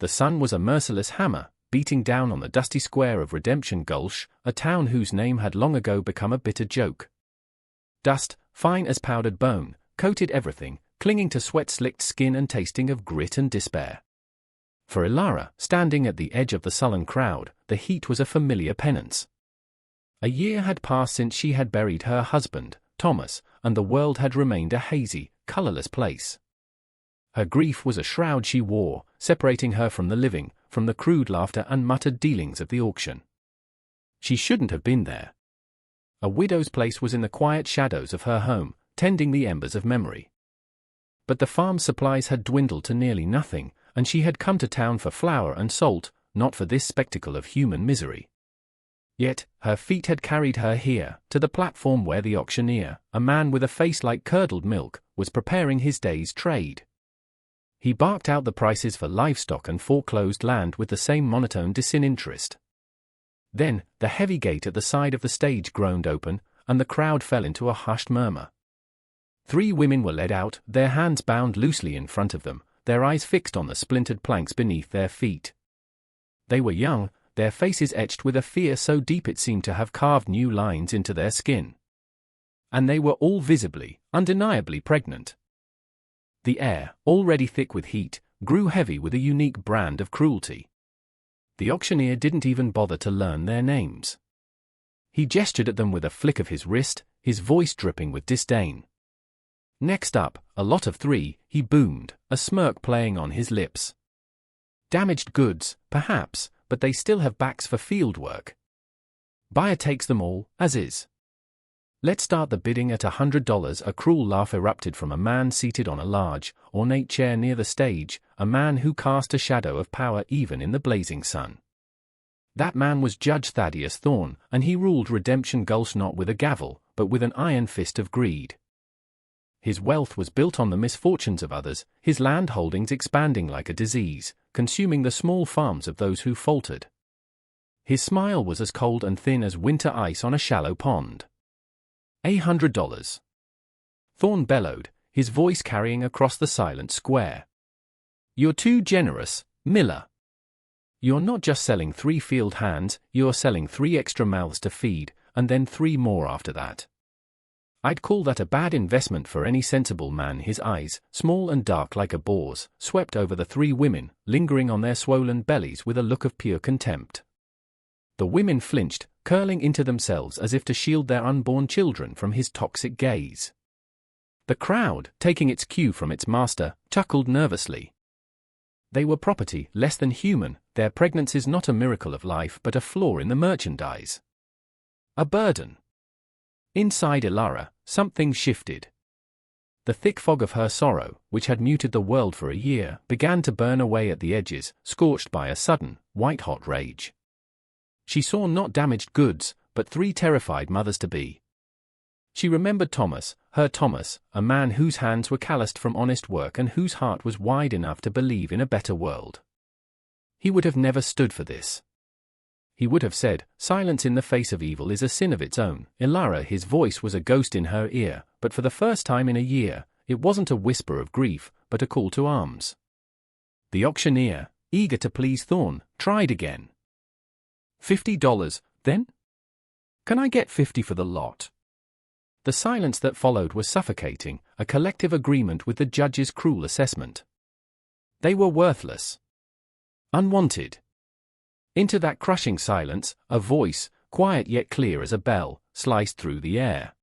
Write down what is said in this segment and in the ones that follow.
The sun was a merciless hammer, beating down on the dusty square of Redemption Gulch, a town whose name had long ago become a bitter joke. Dust, fine as powdered bone, coated everything, clinging to sweat-slicked skin and tasting of grit and despair. For Aara, standing at the edge of the sullen crowd, the heat was a familiar penance. A year had passed since she had buried her husband, Thomas, and the world had remained a hazy, colorless place. Her grief was a shroud she wore, separating her from the living, from the crude laughter and muttered dealings of the auction. She shouldn't have been there. A widow's place was in the quiet shadows of her home, tending the embers of memory. But the farm supplies had dwindled to nearly nothing, and she had come to town for flour and salt, not for this spectacle of human misery. Yet, her feet had carried her here, to the platform where the auctioneer, a man with a face like curdled milk, was preparing his day's trade. He barked out the prices for livestock and foreclosed land with the same monotone disinterest. Then, the heavy gate at the side of the stage groaned open, and the crowd fell into a hushed murmur. 3 women were led out, their hands bound loosely in front of them, their eyes fixed on the splintered planks beneath their feet. They were young, their faces etched with a fear so deep it seemed to have carved new lines into their skin. And they were all visibly, undeniably pregnant. The air, already thick with heat, grew heavy with a unique brand of cruelty. The auctioneer didn't even bother to learn their names. He gestured at them with a flick of his wrist, his voice dripping with disdain. Next up, a lot of 3, he boomed, a smirk playing on his lips. Damaged goods, perhaps, but they still have backs for field work. Buyer takes them all, as is. Let's start the bidding at $100. A cruel laugh erupted from a man seated on a large, ornate chair near the stage, a man who cast a shadow of power even in the blazing sun. That man was Judge Thaddeus Thorne, and he ruled Redemption Gulch not with a gavel, but with an iron fist of greed. His wealth was built on the misfortunes of others, his land holdings expanding like a disease, consuming the small farms of those who faltered. His smile was as cold and thin as winter ice on a shallow pond. $100. Thorne bellowed, his voice carrying across the silent square. You're too generous, Miller. You're not just selling 3 field hands, you're selling 3 extra mouths to feed, and then 3 more after that. I'd call that a bad investment for any sensible man. His eyes, small and dark like a boar's, swept over the 3 women, lingering on their swollen bellies with a look of pure contempt. The women flinched, curling into themselves as if to shield their unborn children from his toxic gaze. The crowd, taking its cue from its master, chuckled nervously. They were property, less than human, their pregnancies not a miracle of life but a flaw in the merchandise. A burden. Inside Aara, something shifted. The thick fog of her sorrow, which had muted the world for a year, began to burn away at the edges, scorched by a sudden, white-hot rage. She saw not damaged goods, but 3 terrified mothers-to-be. She remembered Thomas, her Thomas, a man whose hands were calloused from honest work and whose heart was wide enough to believe in a better world. He would have never stood for this. He would have said, silence in the face of evil is a sin of its own. Aara, his voice was a ghost in her ear, but for the first time in a year, it wasn't a whisper of grief, but a call to arms. The auctioneer, eager to please Thorne, tried again. $50, then? Can I get 50 for the lot? The silence that followed was suffocating, a collective agreement with the judge's cruel assessment. They were worthless. Unwanted. Into that crushing silence, a voice, quiet yet clear as a bell, sliced through the air.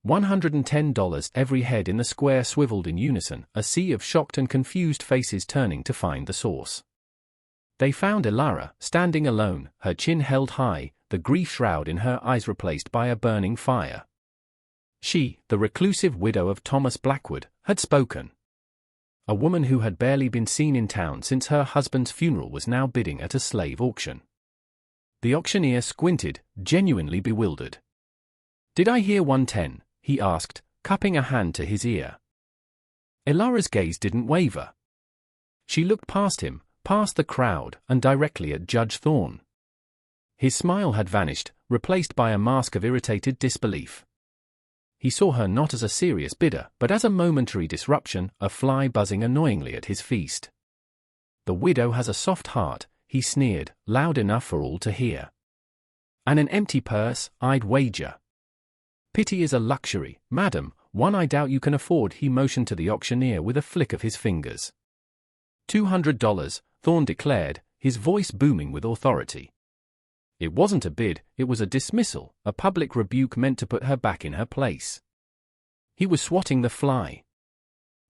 $110. Every head in the square swiveled in unison, a sea of shocked and confused faces turning to find the source. They found Aara, standing alone, her chin held high, the grief shroud in her eyes replaced by a burning fire. She, the reclusive widow of Thomas Blackwood, had spoken. A woman who had barely been seen in town since her husband's funeral was now bidding at a slave auction. The auctioneer squinted, genuinely bewildered. "Did I hear 110?" he asked, cupping a hand to his ear. Aara's gaze didn't waver. She looked past him, past the crowd, and directly at Judge Thorne. His smile had vanished, replaced by a mask of irritated disbelief. He saw her not as a serious bidder, but as a momentary disruption, a fly buzzing annoyingly at his feast. The widow has a soft heart, he sneered, loud enough for all to hear. And an empty purse, I'd wager. Pity is a luxury, madam, one I doubt you can afford, he motioned to the auctioneer with a flick of his fingers. $200, Thorne declared, his voice booming with authority. It wasn't a bid, it was a dismissal, a public rebuke meant to put her back in her place. He was swatting the fly.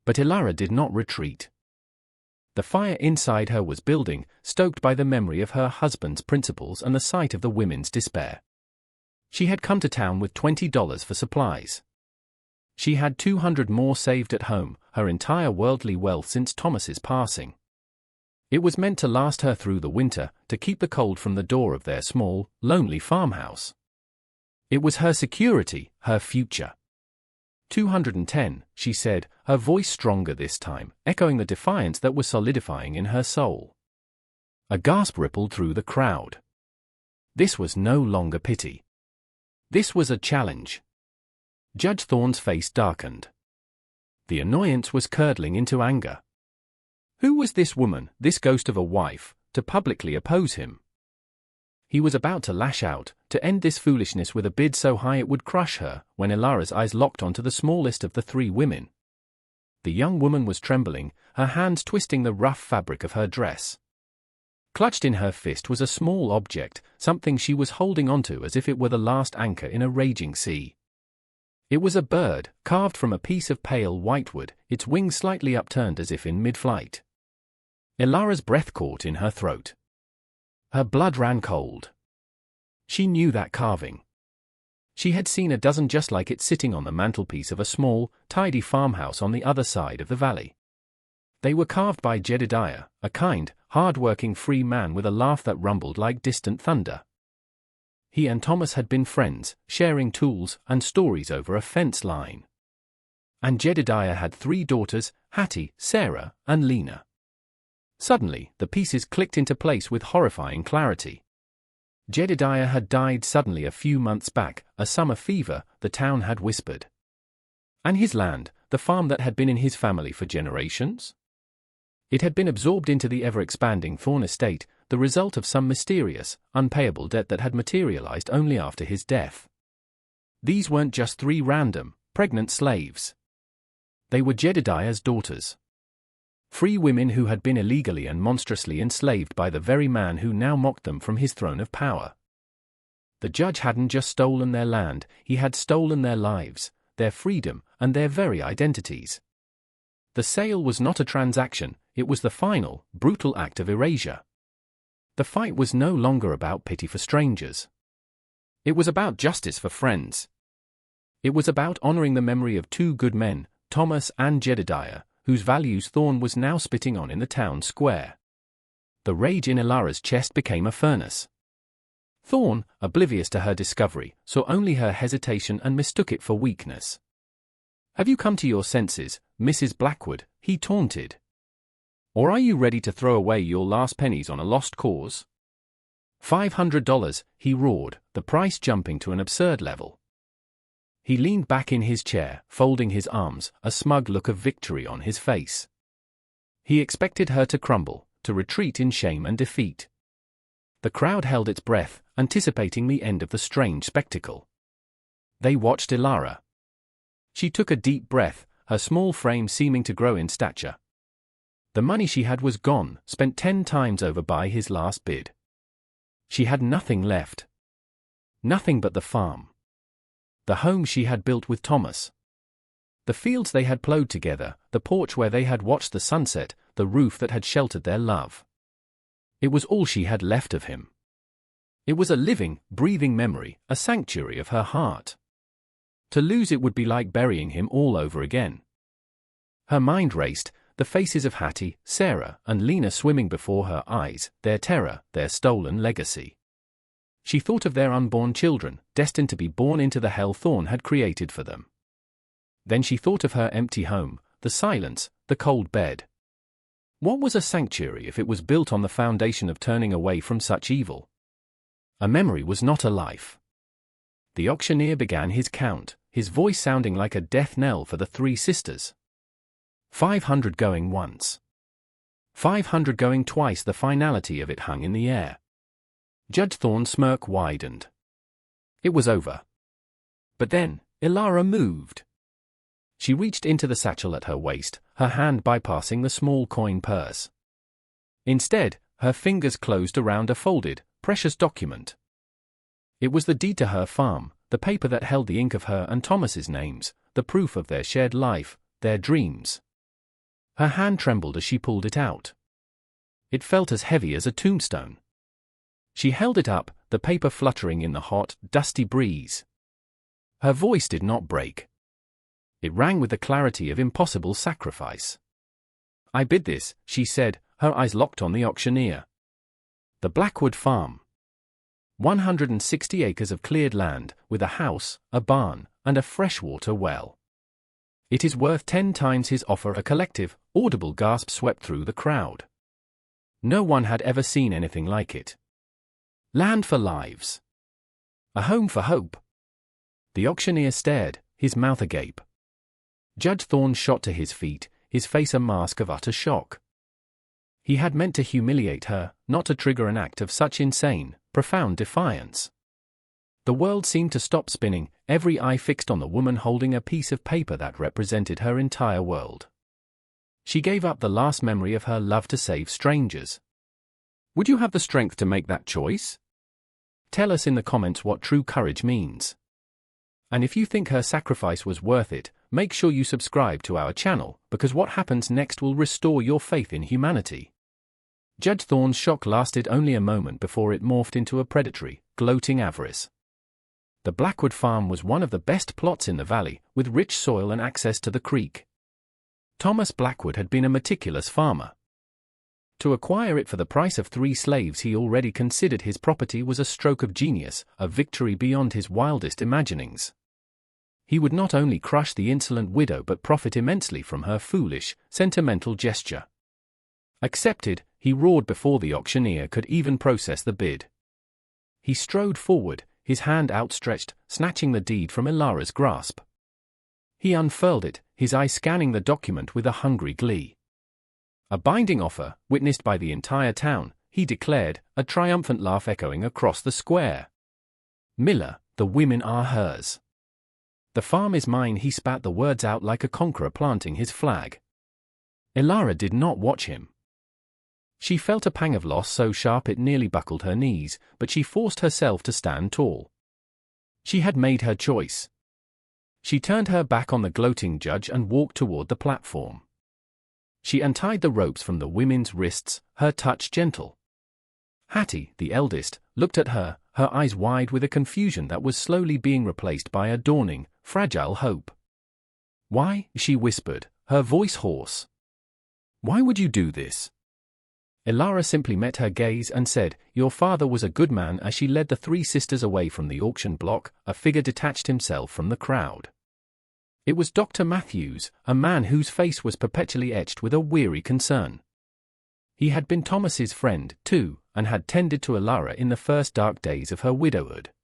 But Aara did not retreat. The fire inside her was building, stoked by the memory of her husband's principles and the sight of the women's despair. She had come to town with $20 for supplies. She had $200 more saved at home, her entire worldly wealth since Thomas's passing. It was meant to last her through the winter, to keep the cold from the door of their small, lonely farmhouse. It was her security, her future. 210, she said, her voice stronger this time, echoing the defiance that was solidifying in her soul. A gasp rippled through the crowd. This was no longer pity. This was a challenge. Judge Thorne's face darkened. The annoyance was curdling into anger. Who was this woman, this ghost of a wife, to publicly oppose him? He was about to lash out, to end this foolishness with a bid so high it would crush her, when Aara's eyes locked onto the smallest of the three women. The young woman was trembling, her hands twisting the rough fabric of her dress. Clutched in her fist was a small object, something she was holding onto as if it were the last anchor in a raging sea. It was a bird, carved from a piece of pale whitewood, its wings slightly upturned as if in mid-flight. Aara's breath caught in her throat. Her blood ran cold. She knew that carving. She had seen a dozen just like it sitting on the mantelpiece of a small, tidy farmhouse on the other side of the valley. They were carved by Jedediah, a kind, hard-working free man with a laugh that rumbled like distant thunder. He and Thomas had been friends, sharing tools and stories over a fence line. And Jedediah had 3 daughters, Hattie, Sarah, and Lena. Suddenly, the pieces clicked into place with horrifying clarity. Jedediah had died suddenly a few months back, a summer fever, the town had whispered. And his land, the farm that had been in his family for generations? It had been absorbed into the ever-expanding Thorne estate, the result of some mysterious, unpayable debt that had materialized only after his death. These weren't just 3 random, pregnant slaves. They were Jedediah's daughters. Free women who had been illegally and monstrously enslaved by the very man who now mocked them from his throne of power. The judge hadn't just stolen their land, he had stolen their lives, their freedom, and their very identities. The sale was not a transaction, it was the final, brutal act of erasure. The fight was no longer about pity for strangers. It was about justice for friends. It was about honoring the memory of 2 good men, Thomas and Jedediah, whose values Thorne was now spitting on in the town square. The rage in Aara's chest became a furnace. Thorne, oblivious to her discovery, saw only her hesitation and mistook it for weakness. "Have you come to your senses, Mrs. Blackwood?" he taunted. "Or are you ready to throw away your last pennies on a lost cause?" $500, he roared, the price jumping to an absurd level. He leaned back in his chair, folding his arms, a smug look of victory on his face. He expected her to crumble, to retreat in shame and defeat. The crowd held its breath, anticipating the end of the strange spectacle. They watched Aara. She took a deep breath, her small frame seeming to grow in stature. The money she had was gone, spent 10 times over by his last bid. She had nothing left. Nothing but the farm. The home she had built with Thomas. The fields they had plowed together, the porch where they had watched the sunset, the roof that had sheltered their love. It was all she had left of him. It was a living, breathing memory, a sanctuary of her heart. To lose it would be like burying him all over again. Her mind raced, the faces of Hattie, Sarah, and Lena swimming before her eyes, their terror, their stolen legacy. She thought of their unborn children, destined to be born into the hell Thorne had created for them. Then she thought of her empty home, the silence, the cold bed. What was a sanctuary if it was built on the foundation of turning away from such evil? A memory was not a life. The auctioneer began his count, his voice sounding like a death knell for the 3 sisters. 500 going once. 500 going twice the finality of it hung in the air. Judge Thorne's smirk widened. It was over. But then, Aara moved. She reached into the satchel at her waist, her hand bypassing the small coin purse. Instead, her fingers closed around a folded, precious document. It was the deed to her farm, the paper that held the ink of her and Thomas's names, the proof of their shared life, their dreams. Her hand trembled as she pulled it out. It felt as heavy as a tombstone. She held it up, the paper fluttering in the hot, dusty breeze. Her voice did not break. It rang with the clarity of impossible sacrifice. "I bid this," she said, her eyes locked on the auctioneer. The Blackwood Farm. 160 acres of cleared land, with a house, a barn, and a freshwater well. "It is worth 10 times his offer." A collective, audible gasp swept through the crowd. No one had ever seen anything like it. Land for lives. A home for hope. The auctioneer stared, his mouth agape. Judge Thorne shot to his feet, his face a mask of utter shock. He had meant to humiliate her, not to trigger an act of such insane, profound defiance. The world seemed to stop spinning, every eye fixed on the woman holding a piece of paper that represented her entire world. She gave up the last memory of her love to save strangers. Would you have the strength to make that choice? Tell us in the comments what true courage means. And if you think her sacrifice was worth it, make sure you subscribe to our channel, because what happens next will restore your faith in humanity. Judge Thorne's shock lasted only a moment before it morphed into a predatory, gloating avarice. The Blackwood Farm was one of the best plots in the valley, with rich soil and access to the creek. Thomas Blackwood had been a meticulous farmer. To acquire it for the price of 3 slaves he already considered his property was a stroke of genius, a victory beyond his wildest imaginings. He would not only crush the insolent widow but profit immensely from her foolish, sentimental gesture. Accepted, he roared before the auctioneer could even process the bid. He strode forward, his hand outstretched, snatching the deed from Aara's grasp. He unfurled it, his eyes scanning the document with a hungry glee. A binding offer, witnessed by the entire town, he declared, a triumphant laugh echoing across the square. "Miller, the women are hers. The farm is mine." He spat the words out like a conqueror planting his flag. Aara did not watch him. She felt a pang of loss so sharp it nearly buckled her knees, but she forced herself to stand tall. She had made her choice. She turned her back on the gloating judge and walked toward the platform. She untied the ropes from the women's wrists, her touch gentle. Hattie, the eldest, looked at her, her eyes wide with a confusion that was slowly being replaced by a dawning, fragile hope. "Why?" she whispered, her voice hoarse. "Why would you do this?" Aara simply met her gaze and said, "Your father was a good man." As she led the 3 sisters away from the auction block, a figure detached himself from the crowd. It was Dr. Matthews, a man whose face was perpetually etched with a weary concern. He had been Thomas's friend, too, and had tended to Aara in the first dark days of her widowhood.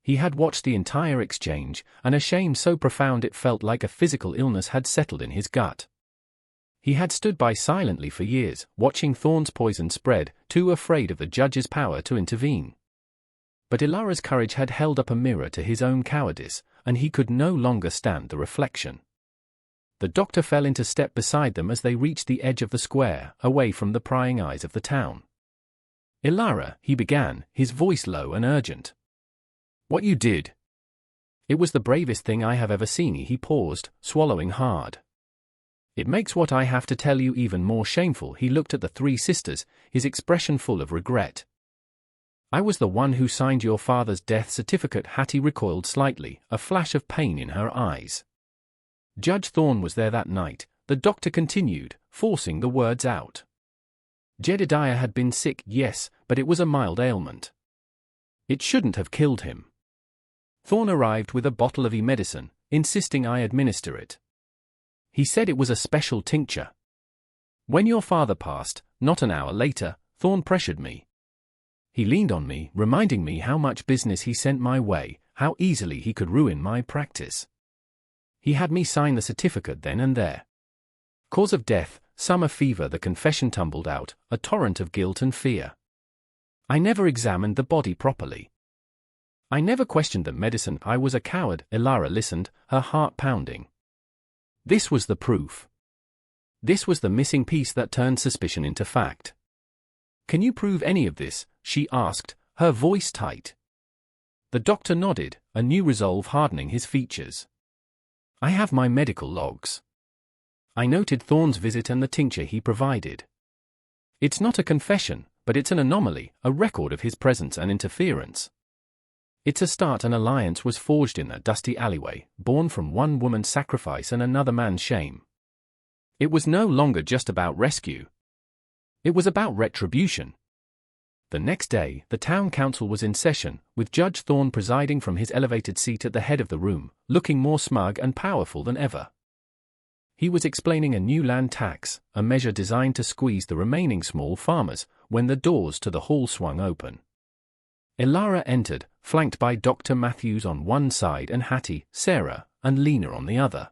He had watched the entire exchange, and a shame so profound it felt like a physical illness had settled in his gut. He had stood by silently for years, watching Thorne's poison spread, too afraid of the judge's power to intervene. But Aara's courage had held up a mirror to his own cowardice, and he could no longer stand the reflection. The doctor fell into step beside them as they reached the edge of the square, away from the prying eyes of the town. "Aara," he began, his voice low and urgent. "What you did? It was the bravest thing I have ever seen." He paused, swallowing hard. "It makes what I have to tell you even more shameful." He looked at the 3 sisters, his expression full of regret. "I was the one who signed your father's death certificate." Hattie recoiled slightly, a flash of pain in her eyes. "Judge Thorne was there that night," the doctor continued, forcing the words out. "Jedediah had been sick, yes, but it was a mild ailment. It shouldn't have killed him. Thorne arrived with a bottle of medicine, insisting I administer it. He said it was a special tincture. When your father passed, not an hour later, Thorne pressured me. He leaned on me, reminding me how much business he sent my way, how easily he could ruin my practice. He had me sign the certificate then and there. Cause of death, summer fever. The confession tumbled out, a torrent of guilt and fear. I never examined the body properly. I never questioned the medicine. I was a coward. Aara listened, her heart pounding. This was the proof. This was the missing piece that turned suspicion into fact. Can you prove any of this? She asked, her voice tight. The doctor nodded, a new resolve hardening his features. I have my medical logs. I noted Thorne's visit and the tincture he provided. It's not a confession, but it's an anomaly, a record of his presence and interference. It's a start. An alliance was forged in that dusty alleyway, born from one woman's sacrifice and another man's shame. It was no longer just about rescue. It was about retribution. The next day, the town council was in session, with Judge Thorne presiding from his elevated seat at the head of the room, looking more smug and powerful than ever. He was explaining a new land tax, a measure designed to squeeze the remaining small farmers, when the doors to the hall swung open. Aara entered, flanked by Dr. Matthews on one side and Hattie, Sarah, and Lena on the other.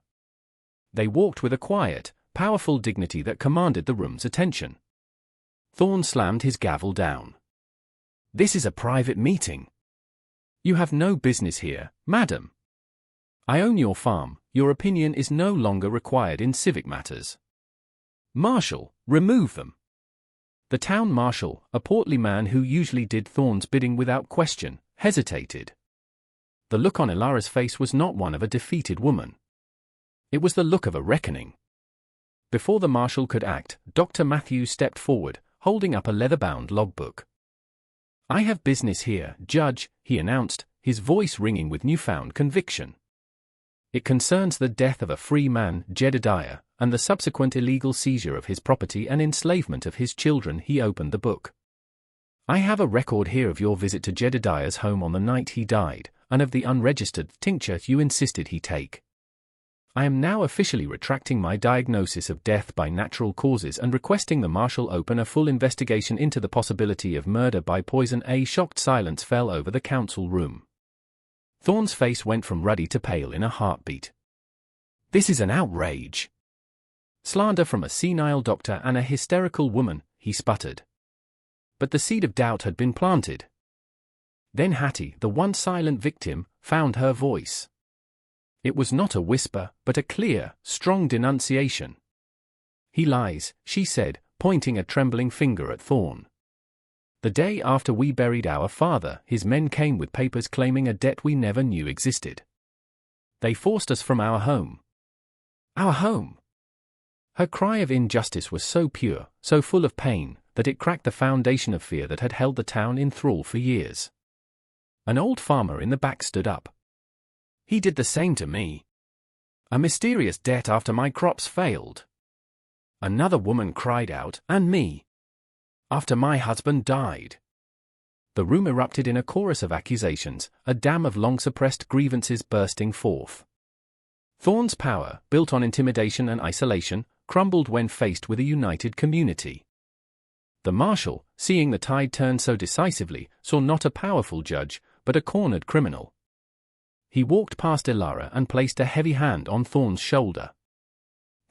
They walked with a quiet, powerful dignity that commanded the room's attention. Thorne slammed his gavel down. This is a private meeting. You have no business here, madam. I own your farm. Your opinion is no longer required in civic matters. Marshal, remove them. The town marshal, a portly man who usually did Thorne's bidding without question, hesitated. The look on Aara's face was not one of a defeated woman. It was the look of a reckoning. Before the marshal could act, Dr. Matthews stepped forward, holding up a leather-bound logbook. I have business here, Judge, he announced, his voice ringing with newfound conviction. It concerns the death of a free man, Jedediah, and the subsequent illegal seizure of his property and enslavement of his children. He opened the book. I have a record here of your visit to Jedediah's home on the night he died, and of the unregistered tincture you insisted he take. I am now officially retracting my diagnosis of death by natural causes and requesting the marshal open a full investigation into the possibility of murder by poison. A shocked silence fell over the council room. Thorne's face went from ruddy to pale in a heartbeat. This is an outrage. Slander from a senile doctor and a hysterical woman, he sputtered. But the seed of doubt had been planted. Then Hattie, the once silent victim, found her voice. It was not a whisper, but a clear, strong denunciation. He lies, she said, pointing a trembling finger at Thorne. The day after we buried our father, his men came with papers claiming a debt we never knew existed. They forced us from our home. Our home! Her cry of injustice was so pure, so full of pain, that it cracked the foundation of fear that had held the town in thrall for years. An old farmer in the back stood up. He did the same to me. A mysterious debt after my crops failed. Another woman cried out, and me. After my husband died. The room erupted in a chorus of accusations, a dam of long-suppressed grievances bursting forth. Thorne's power, built on intimidation and isolation, crumbled when faced with a united community. The marshal, seeing the tide turn so decisively, saw not a powerful judge, but a cornered criminal. He walked past Aara and placed a heavy hand on Thorne's shoulder.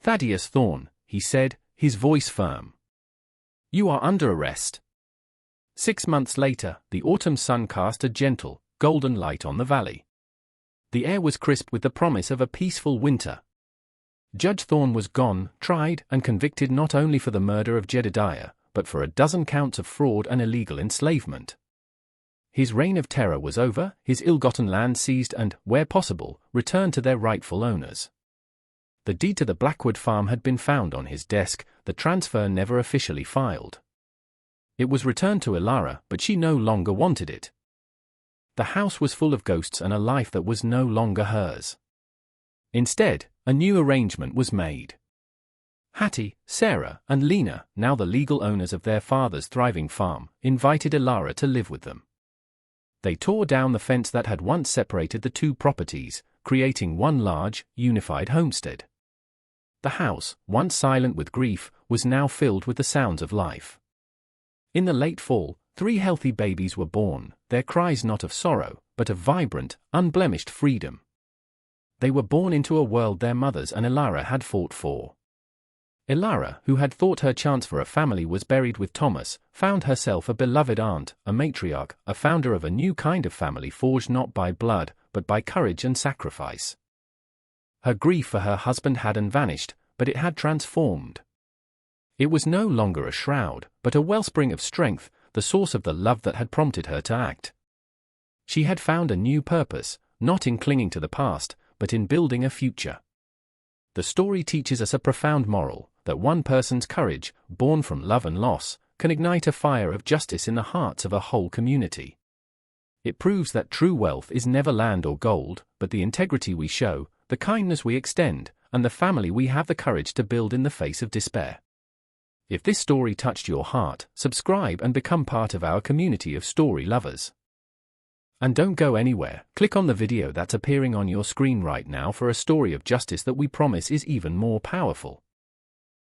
Thaddeus Thorne, he said, his voice firm. You are under arrest. 6 months later, the autumn sun cast a gentle, golden light on the valley. The air was crisp with the promise of a peaceful winter. Judge Thorne was gone, tried and convicted not only for the murder of Jedediah, but for a dozen counts of fraud and illegal enslavement. His reign of terror was over, his ill-gotten land seized and, where possible, returned to their rightful owners. The deed to the Blackwood farm had been found on his desk, the transfer never officially filed. It was returned to Aara, but she no longer wanted it. The house was full of ghosts and a life that was no longer hers. Instead, a new arrangement was made. Hattie, Sarah, and Lena, now the legal owners of their father's thriving farm, invited Aara to live with them. They tore down the fence that had once separated the two properties, creating one large, unified homestead. The house, once silent with grief, was now filled with the sounds of life. In the late fall, 3 healthy babies were born, their cries not of sorrow, but of vibrant, unblemished freedom. They were born into a world their mothers and Aara had fought for. Aara, who had thought her chance for a family was buried with Thomas, found herself a beloved aunt, a matriarch, a founder of a new kind of family forged not by blood, but by courage and sacrifice. Her grief for her husband hadn't vanished, but it had transformed. It was no longer a shroud, but a wellspring of strength, the source of the love that had prompted her to act. She had found a new purpose, not in clinging to the past, but in building a future. The story teaches us a profound moral, that one person's courage, born from love and loss, can ignite a fire of justice in the hearts of a whole community. It proves that true wealth is never land or gold, but the integrity we show, the kindness we extend, and the family we have the courage to build in the face of despair. If this story touched your heart, subscribe and become part of our community of story lovers. And don't go anywhere, click on the video that's appearing on your screen right now for a story of justice that we promise is even more powerful.